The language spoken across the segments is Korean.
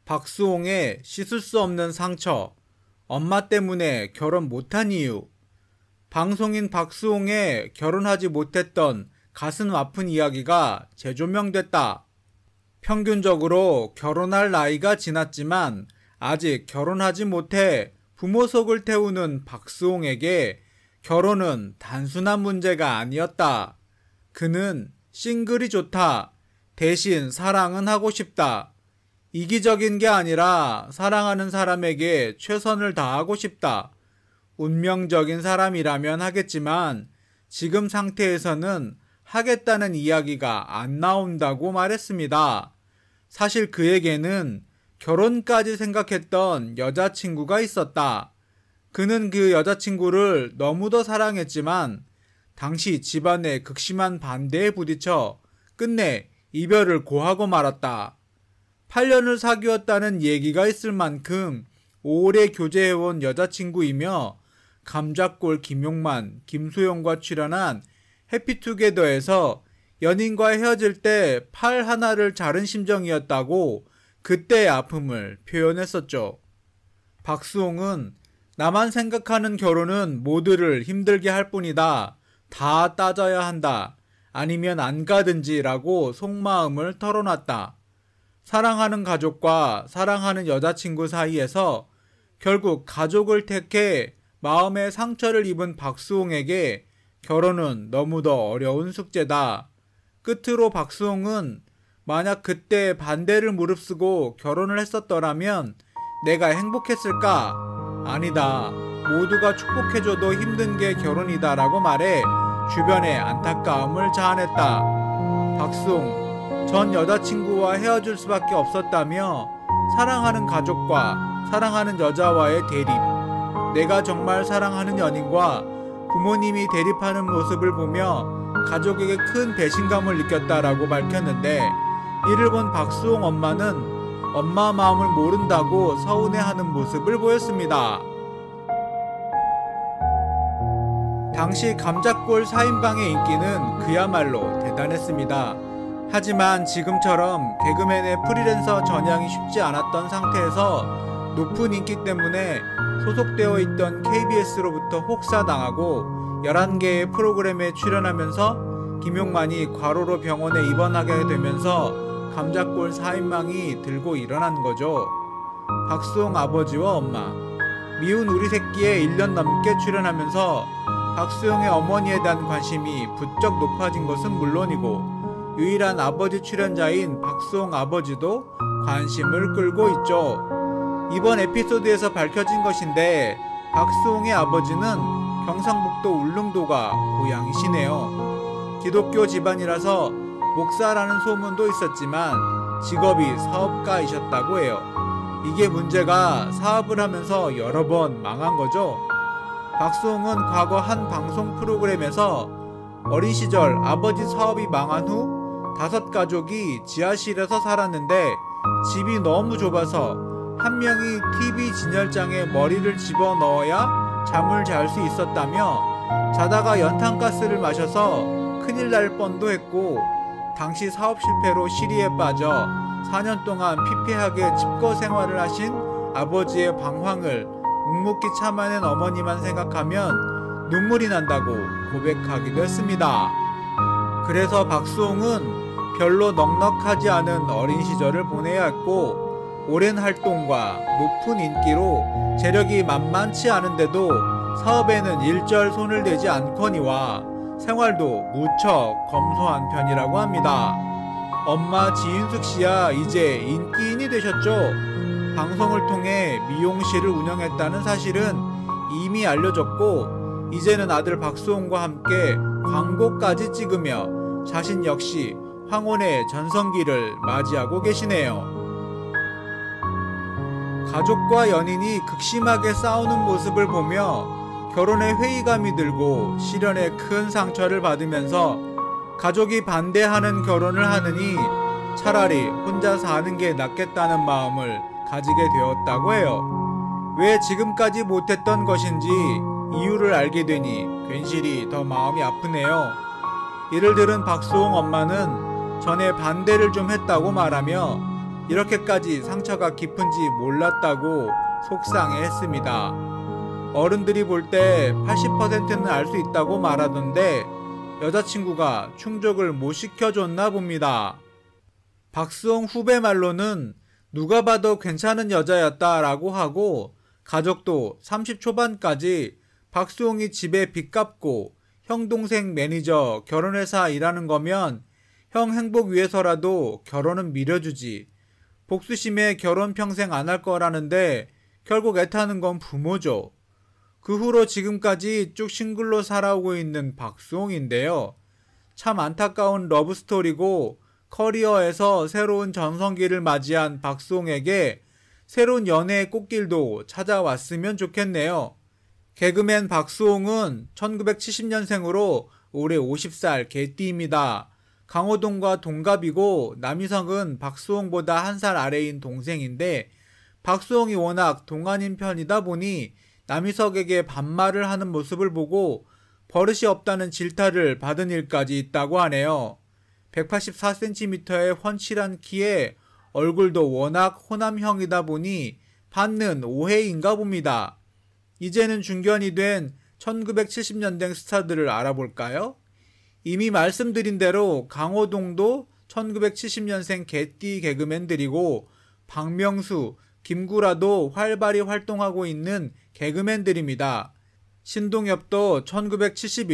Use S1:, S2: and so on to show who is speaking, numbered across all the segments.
S1: 박수홍의 씻을 수 없는 상처, 엄마 때문에 결혼 못한 이유. 방송인 박수홍의 결혼하지 못했던 가슴 아픈 이야기가 재조명됐다. 평균적으로 결혼할 나이가 지났지만 아직 결혼하지 못해 부모 속을 태우는 박수홍에게 결혼은 단순한 문제가 아니었다. 그는 싱글이 좋다. 대신 사랑은 하고 싶다. 이기적인 게 아니라 사랑하는 사람에게 최선을 다하고 싶다. 운명적인 사람이라면 하겠지만 지금 상태에서는 하겠다는 이야기가 안 나온다고 말했습니다. 사실 그에게는 결혼까지 생각했던 여자친구가 있었다. 그는 그 여자친구를 너무도 사랑했지만 당시 집안의 극심한 반대에 부딪혀 끝내 이별을 고하고 말았다. 8년을 사귀었다는 얘기가 있을 만큼 오래 교제해온 여자친구이며 감자골 김용만, 김소영과 출연한 해피투게더에서 연인과 헤어질 때 팔 하나를 자른 심정이었다고 그때의 아픔을 표현했었죠. 박수홍은 나만 생각하는 결혼은 모두를 힘들게 할 뿐이다. 다 따져야 한다. 아니면 안 가든지 라고 속마음을 털어놨다. 사랑하는 가족과 사랑하는 여자친구 사이에서 결국 가족을 택해 마음의 상처를 입은 박수홍에게 결혼은 너무도 어려운 숙제다. 끝으로 박수홍은 만약 그때 반대를 무릅쓰고 결혼을 했었더라면 내가 행복했을까? 아니다. 모두가 축복해줘도 힘든 게 결혼이다 라고 말해 주변의 안타까움을 자아냈다. 박수홍, 전 여자친구와 헤어질 수밖에 없었다며 사랑하는 가족과 사랑하는 여자와의 대립, 내가 정말 사랑하는 연인과 부모님이 대립하는 모습을 보며 가족에게 큰 배신감을 느꼈다라고 밝혔는데 이를 본 박수홍 엄마는 엄마 마음을 모른다고 서운해하는 모습을 보였습니다. 당시 감자골 4인방의 인기는 그야말로 대단했습니다. 하지만 지금처럼 개그맨의 프리랜서 전향이 쉽지 않았던 상태에서 높은 인기 때문에 소속되어 있던 KBS로부터 혹사당하고 11개의 프로그램에 출연하면서 김용만이 과로로 병원에 입원하게 되면서 감자골 4인방이 들고 일어난 거죠. 박수홍 아버지와 엄마, 미운 우리 새끼에 1년 넘게 출연하면서 박수홍의 어머니에 대한 관심이 부쩍 높아진 것은 물론이고 유일한 아버지 출연자인 박수홍 아버지도 관심을 끌고 있죠. 이번 에피소드에서 밝혀진 것인데 박수홍의 아버지는 경상북도 울릉도가 고향이시네요. 기독교 집안이라서 목사라는 소문도 있었지만 직업이 사업가이셨다고 해요. 이게 문제가 사업을 하면서 여러 번 망한 거죠. 박수홍은 과거 한 방송 프로그램에서 어린 시절 아버지 사업이 망한 후 5가족이 지하실에서 살았는데 집이 너무 좁아서 한 명이 TV 진열장에 머리를 집어넣어야 잠을 잘 수 있었다며 자다가 연탄가스를 마셔서 큰일 날 뻔도 했고 당시 사업 실패로 시리에 빠져 4년 동안 피폐하게 집거 생활을 하신 아버지의 방황을 묵묵히 참아낸 어머니만 생각하면 눈물이 난다고 고백하기도 했습니다. 그래서 박수홍은 별로 넉넉하지 않은 어린 시절을 보내야 했고 오랜 활동과 높은 인기로 재력이 만만치 않은데도 사업에는 일절 손을 대지 않거니와 생활도 무척 검소한 편이라고 합니다. 엄마 지윤숙 씨야 이제 인기인이 되셨죠? 방송을 통해 미용실을 운영했다는 사실은 이미 알려졌고 이제는 아들 박수홍과 함께 광고까지 찍으며 자신 역시 황혼의 전성기를 맞이하고 계시네요. 가족과 연인이 극심하게 싸우는 모습을 보며 결혼에 회의감이 들고 시련에 큰 상처를 받으면서 가족이 반대하는 결혼을 하느니 차라리 혼자 사는 게 낫겠다는 마음을 가지게 되었다고 해요. 왜 지금까지 못했던 것인지 이유를 알게 되니 괜시리 더 마음이 아프네요. 이를 들은 박수홍 엄마는 전에 반대를 좀 했다고 말하며 이렇게까지 상처가 깊은지 몰랐다고 속상해했습니다. 어른들이 볼 때 80%는 알 수 있다고 말하던데 여자친구가 충족을 못 시켜줬나 봅니다. 박수홍 후배 말로는 누가 봐도 괜찮은 여자였다라고 하고 가족도 30 초반까지 박수홍이 집에 빚 갚고 형 동생 매니저 결혼회사 일하는 거면 형 행복 위해서라도 결혼은 미뤄주지. 복수심에 결혼 평생 안 할 거라는데 결국 애타는 건 부모죠. 그 후로 지금까지 쭉 싱글로 살아오고 있는 박수홍인데요. 참 안타까운 러브스토리고 커리어에서 새로운 전성기를 맞이한 박수홍에게 새로운 연애의 꽃길도 찾아왔으면 좋겠네요. 개그맨 박수홍은 1970년생으로 올해 50살 개띠입니다. 강호동과 동갑이고 남희석은 박수홍보다 한 살 아래인 동생인데 박수홍이 워낙 동안인 편이다 보니 남희석에게 반말을 하는 모습을 보고 버릇이 없다는 질타를 받은 일까지 있다고 하네요. 184cm의 훤칠한 키에 얼굴도 워낙 호남형이다 보니 받는 오해인가 봅니다. 이제는 중견이 된 1970년대 스타들을 알아볼까요? 이미 말씀드린 대로 강호동도 1970년생 개띠 개그맨들이고 박명수, 김구라도 활발히 활동하고 있는 개그맨들입니다. 신동엽도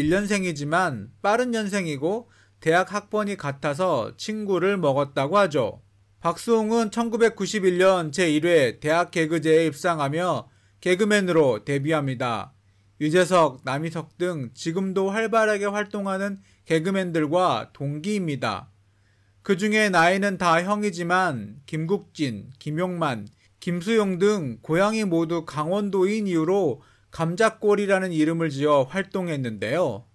S1: 1971년생이지만 빠른 년생이고 대학 학번이 같아서 친구를 먹었다고 하죠. 박수홍은 1991년 제1회 대학 개그제에 입상하며 개그맨으로 데뷔합니다. 유재석, 남희석 등 지금도 활발하게 활동하는 개그맨들과 동기입니다. 그 중에 나이는 다 형이지만 김국진, 김용만, 김수용 등 고향이 모두 강원도인 이유로 감자골이라는 이름을 지어 활동했는데요.